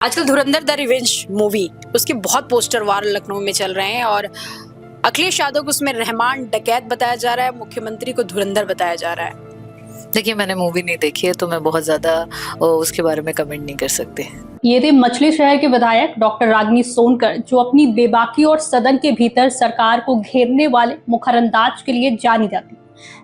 आजकल धुरंधर the revenge movie उसके बहुत पोस्टर वार लखनऊ में चल रहे हैं और अखिलेश यादव को उसमें रहमान डकैत बताया जा रहा है, मुख्यमंत्री को धुरंधर बताया जा रहा है। देखिए, मैंने मूवी नहीं देखी है तो मैं बहुत ज्यादा उसके बारे में कमेंट नहीं कर सकती। ये थे मछली शहर के विधायक डॉक्टर रागिनी सोनकर, जो अपनी बेबाकी और सदन के भीतर सरकार को घेरने वाले मुखरअंदाज के लिए जानी जाती।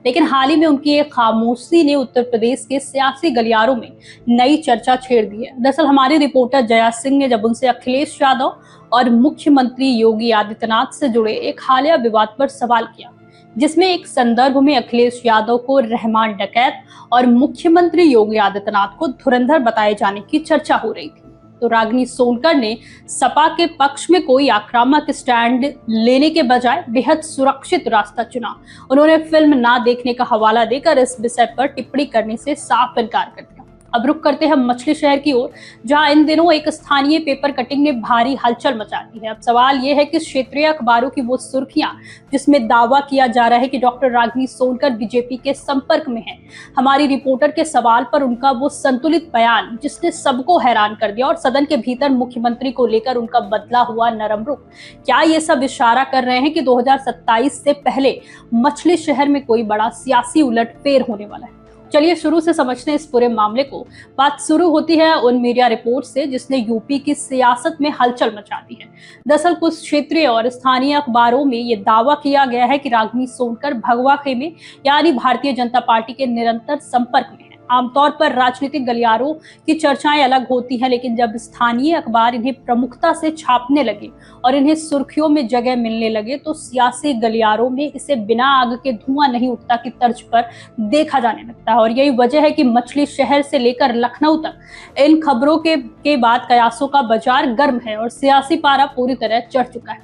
लेकिन हाल ही में उनकी एक खामोशी ने उत्तर प्रदेश के सियासी गलियारों में नई चर्चा छेड़ दी है। दरअसल हमारी रिपोर्टर जया सिंह ने जब उनसे अखिलेश यादव और मुख्यमंत्री योगी आदित्यनाथ से जुड़े एक हालिया विवाद पर सवाल किया, जिसमें एक संदर्भ में अखिलेश यादव को रहमान डकैत और मुख्यमंत्री योगी आदित्यनाथ को धुरंधर बताए जाने की चर्चा हो रही थी, तो रागिनी सोनकर ने सपा के पक्ष में कोई आक्रामक स्टैंड लेने के बजाय बेहद सुरक्षित रास्ता चुना। उन्होंने फिल्म ना देखने का हवाला देकर इस विषय पर टिप्पणी करने से साफ इनकार कर दिया। अब रुक करते हैं मछली शहर की ओर, जहां इन दिनों एक स्थानीय पेपर कटिंग ने भारी हलचल मचा दी है। अब सवाल यह है कि क्षेत्रीय अखबारों की वो सुर्खियां जिसमें दावा किया जा रहा है कि डॉक्टर रागिनी सोनकर बीजेपी के संपर्क में है, हमारी रिपोर्टर के सवाल पर उनका वो संतुलित बयान जिसने सबको हैरान कर दिया और सदन के भीतर मुख्यमंत्री को लेकर उनका बदला हुआ नरम रुख, क्या ये सब इशारा कर रहे हैं कि 2027 से पहले मछली शहर में कोई बड़ा सियासी उलटफेर होने वाला है? चलिए शुरू से समझते हैं इस पूरे मामले को। बात शुरू होती है उन मीडिया रिपोर्ट से जिसने यूपी की सियासत में हलचल मचा दी है। दरअसल कुछ क्षेत्रीय और स्थानीय अखबारों में यह दावा किया गया है कि रागिनी सोनकर भगवा खेमे यानी भारतीय जनता पार्टी के निरंतर संपर्क में है। आमतौर पर राजनीतिक गलियारों की चर्चाएं अलग होती हैं, लेकिन जब स्थानीय अखबार इन्हें प्रमुखता से छापने लगे और इन्हें सुर्खियों में जगह मिलने लगे तो सियासी गलियारों में इसे बिना आग के धुआं नहीं उठता की तर्ज पर देखा जाने लगता है। और यही वजह है कि मछली शहर से लेकर लखनऊ तक इन खबरों के बाद कयासों का बाजार गर्म है और सियासी पारा पूरी तरह चढ़ चुका है।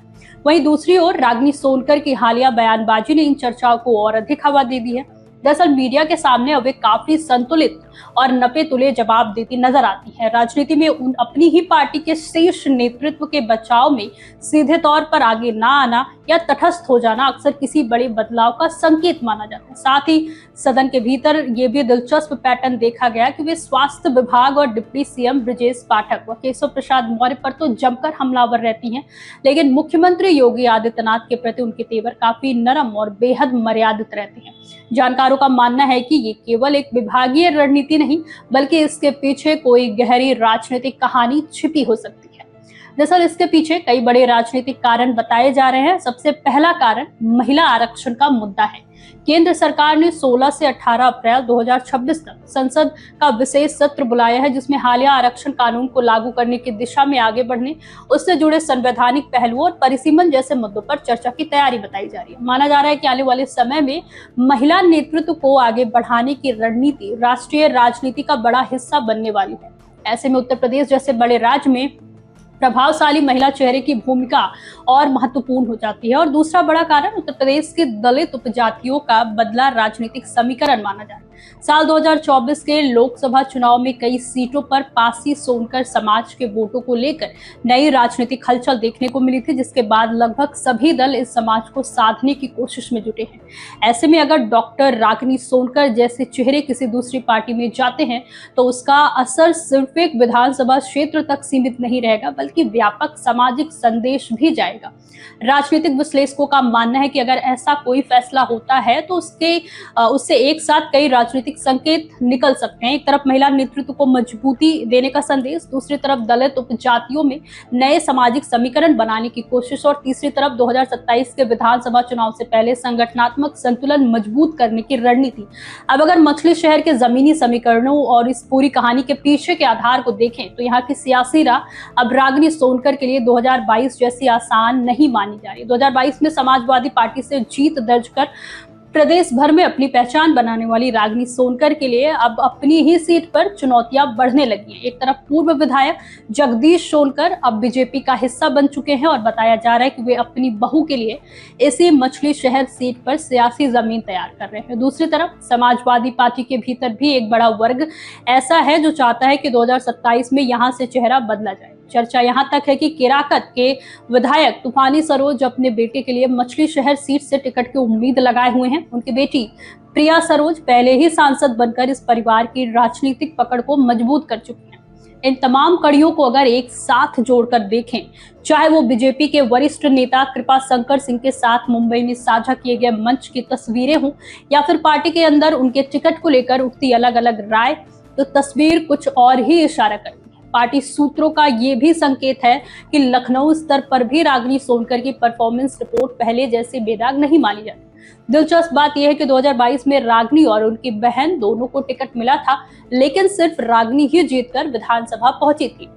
वहीं दूसरी ओर रागिनी सोनकर की हालिया बयानबाजी ने इन चर्चाओं को और अधिक हवा दे दी है। दरअसल मीडिया के सामने अब वे काफी संतुलित और नपे तुले जवाब देती नजर आती है। राजनीति में उन अपनी ही पार्टी के शीर्ष नेतृत्व के बचाव में सीधे तौर पर आगे ना आना या तटस्थ हो जाना अक्सर किसी बड़े बदलाव का संकेत माना जाता है। साथ ही सदन के भीतर ये भी दिलचस्प पैटर्न देखा गया कि वे स्वास्थ्य विभाग और डिप्टी सीएम ब्रजेश पाठक व केशव प्रसाद मौर्य पर तो जमकर हमलावर रहती हैं, लेकिन मुख्यमंत्री योगी आदित्यनाथ के प्रति उनके तेवर काफी नरम और बेहद मर्यादित रहते हैं। जानकारों का मानना है कि ये केवल एक विभागीय रणनीति नहीं बल्कि इसके पीछे कोई गहरी राजनीतिक कहानी छिपी हो सकती है। दरअसल इसके पीछे कई बड़े राजनीतिक कारण बताए जा रहे हैं। सबसे पहला कारण महिला आरक्षण का मुद्दा है। केंद्र सरकार ने 16 से 18 अप्रैल 2026 तक संसद का विशेष सत्र बुलाया है, जिसमें हालिया आरक्षण कानून को लागू करने की दिशा में आगे बढ़ने, उससे जुड़े संवैधानिक पहलुओं और परिसीमन जैसे मुद्दों पर चर्चा की तैयारी बताई जा रही है। माना जा रहा है कि आने वाले समय में महिला नेतृत्व को आगे बढ़ाने की रणनीति राष्ट्रीय राजनीति का बड़ा हिस्सा बनने वाली है। ऐसे में उत्तर प्रदेश जैसे बड़े राज्य में प्रभावशाली महिला चेहरे की भूमिका और महत्वपूर्ण हो जाती है। और दूसरा बड़ा कारण उत्तर प्रदेश के दलित उपजातियों का बदला राजनीतिक समीकरण माना जाता है। साल 2024 के लोकसभा चुनाव में कई सीटों पर पासी सोनकर समाज के वोटों को लेकर नई राजनीतिक हलचल देखने को मिली थी, जिसके बाद लगभग सभी दल इस समाज को साधने की कोशिश में जुटे हैं। ऐसे में अगर डॉक्टर रागिनी सोनकर जैसे चेहरे किसी दूसरी पार्टी में जाते हैं तो उसका असर सिर्फ एक विधानसभा क्षेत्र तक सीमित नहीं रहेगा बल्कि व्यापक सामाजिक संदेश भी जाएगा। राजनीतिक विश्लेषकों का मानना है कि अगर ऐसा कोई फैसला होता है तो उससे एक साथ कई राजनीतिक संकेत निकल सकते हैं। एक तरफ महिला नेतृत्व को मजबूती देने का संदेश, दूसरी तरफ दलित उपजातियों में नए सामाजिक समीकरण बनाने की कोशिश और तीसरी तरफ 2027 के विधानसभा चुनाव से पहले संगठनात्मक संतुलन मजबूत करने की रणनीति। अब अगर मछली शहर के जमीनी समीकरणों और इस पूरी कहानी के पीछे के आधार को देखें तो यहाँ की सियासी राह अब रागिनी सोनकर के लिए 2022 जैसी आसान नहीं मानी जा रही। 2022 में समाजवादी पार्टी से जीत दर्ज कर प्रदेश भर में अपनी पहचान बनाने वाली रागिनी सोनकर के लिए अब अपनी ही सीट पर चुनौतियां बढ़ने लगी हैं। एक तरफ पूर्व विधायक जगदीश सोनकर अब बीजेपी का हिस्सा बन चुके हैं और बताया जा रहा है कि वे अपनी बहू के लिए इसी मछली शहर सीट पर सियासी जमीन तैयार कर रहे हैं। दूसरी तरफ समाजवादी पार्टी के भीतर भी एक बड़ा वर्ग ऐसा है जो चाहता है कि 2027 में यहां से चेहरा बदला जाए। चर्चा यहाँ तक है कि केराकत के विधायक तूफानी सरोज अपने बेटे के लिए मछली शहर सीट से टिकट की उम्मीद लगाए हुए हैं। उनकी बेटी प्रिया सरोज पहले ही सांसद बनकर इस परिवार की राजनीतिक पकड़ को मजबूत कर चुकी हैं। इन तमाम कड़ियों को अगर एक साथ जोड़कर देखें, चाहे वो बीजेपी के वरिष्ठ नेता कृपा शंकर सिंह के साथ मुंबई में साझा किए गए मंच की तस्वीरें हों या फिर पार्टी के अंदर उनके टिकट को लेकर उठती अलग अलग राय, तो तस्वीर कुछ और ही इशारा करती है। पार्टी सूत्रों का ये भी संकेत है कि लखनऊ स्तर पर भी रागिनी सोनकर की परफॉर्मेंस रिपोर्ट पहले जैसे बेदाग नहीं मानी जाती। दिलचस्प बात यह है कि 2022 में रागिनी और उनकी बहन दोनों को टिकट मिला था, लेकिन सिर्फ रागिनी ही जीतकर विधानसभा पहुंची थी।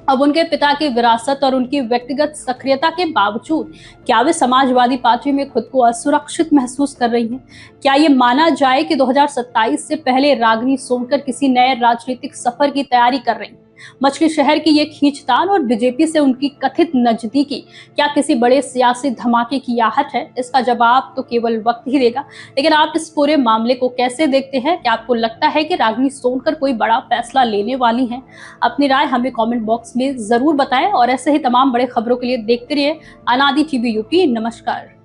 अब उनके पिता की विरासत और उनकी व्यक्तिगत सक्रियता के बावजूद क्या वे समाजवादी पार्टी में खुद को असुरक्षित महसूस कर रही हैं? क्या ये माना जाए कि 2027 से पहले रागिनी सोनकर किसी नए राजनीतिक सफर की तैयारी कर रही हैं? मछली शहर की ये खींचतान और बीजेपी से उनकी कथित नजदीकी क्या किसी बड़े सियासी धमाके की आहट है? इसका जवाब तो केवल वक्त ही देगा। लेकिन आप इस पूरे मामले को कैसे देखते हैं? क्या आपको लगता है कि रागिनी सोनकर कोई बड़ा फैसला लेने वाली हैं? अपनी राय हमें कमेंट बॉक्स में जरूर बताएं और ऐसे ही तमाम बड़े खबरों के लिए देखते रहिए अनादि टीवी यूपी। नमस्कार।